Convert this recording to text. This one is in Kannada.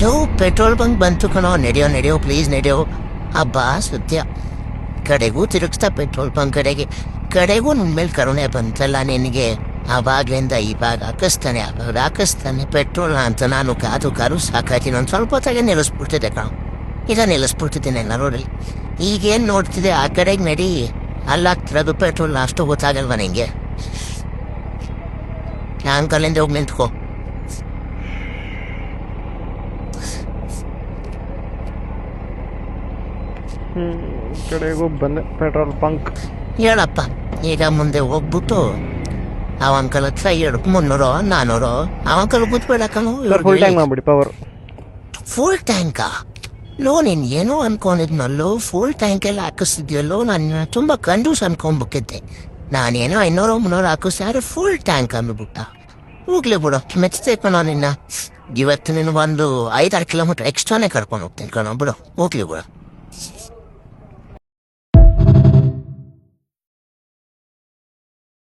ಲೋ ಪೆಟ್ರೋಲ್ ಬಂಕ್ ಬಂತು ಕಣೋ, ನಡೆಯೋ ಪ್ಲೀಸ್ ನಡೆಯೋ. ಹಬ್ಬ ಸತ್ಯ ಕಡೆಗೂ ತಿರುಗಿಸ್ತಾ ಪೆಟ್ರೋಲ್ ಬಂಕ್ ಕಡೆಗೂ ನಿಮ್ಮ ಮೇಲೆ ಕರುಣೆ ಬಂತಲ್ಲ ನಿನಗೆ. ಆವಾಗ್ಲಿಂದ ಇವಾಗ ಹಾಕಿಸ್ತಾನೆ ಪೆಟ್ರೋಲ್ ಅಂತ ನಾನು ಕಾರು ಸಾಕಾಯ್ತೀನಿ. ಒಂದು ಸ್ವಲ್ಪ ಹೊತ್ತಾಗೆ ನಿಲ್ಲಿಸ್ಬಿಡ್ತಿದ್ದೆ ಕಣೋ, ಈಗ ನಿಲ್ಲಿಸ್ಬಿಡ್ತಿದ್ದೀನಿ ಎಲ್ಲ ರೋಡಲ್ಲಿ. ಈಗೇನು ನೋಡ್ತಿದ್ದೆ ಆ ಕಡೆಗೆ ನಡಿ, ಅಲ್ಲಾಗ್ತಿರೋದು ಪೆಟ್ರೋಲ್ ಅಷ್ಟು ಗೊತ್ತಾಗಲ್ವ ನಿಂಗೆ? ಅಂಕಲಿಂದ ಹೋಗಿ ನಿಂತ್ಕೋ. ಕಡೆಗೂ ಬಂದೆ ಪೆಟ್ರೋಲ್ ಬಂಕ್. ಹೇಳಪ್ಪ, ಈಗ ಮುಂದೆ ಹೋಗ್ಬಿಟ್ಟು ಆ ಅಂಕಲ್ ಹತ್ರ 300 400 ಆ ಅಂಕಲ್ ಬಿಟ್ಬೇಡ ಕಣೋ. ಫುಲ್ ಟ್ಯಾಂಕ್ ಮಾಡ್ಬಿಡಿ ಪವರ್. ಫುಲ್ ಟ್ಯಾಂಕಾ? ಲೋ ನೀನು ಏನೋ ಅನ್ಕೊಂಡಿದ್ನಲ್ಲೋ, ಫುಲ್ ಟ್ಯಾಂಕ್ ಎಲ್ಲ ಹಾಕಿಸ್ತಿದ್ಯಲ್ಲೋ. ನಾನು ತುಂಬ ಕಂಜೂಸ್ ಅನ್ಕೊಂಡ್ಬಿಟ್ಟಿದ್ದೆ. ನಾನೇನೋ 200 300 ಹಾಕಿಸ್ತಾರೆ, ಫುಲ್ ಟ್ಯಾಂಕ್ ಅಂದ್ಬಿಟ್ಟ. ಹೋಗ್ಲಿ ಬಿಡು, ಮೆಚ್ಚತೆ ಕಣೋ ನಿನ್ನ. ಇವತ್ತು ನೀನು ಒಂದು 5-6 ಕಿಲೋಮೀಟರ್ ಎಕ್ಸ್ಟ್ರಾನೇ ಕರ್ಕೊಂಡು ಹೋಗ್ತೀನಿ ಕಣೋ, ಬಿಡು ಹೋಗ್ಲಿ ಬಿಡು.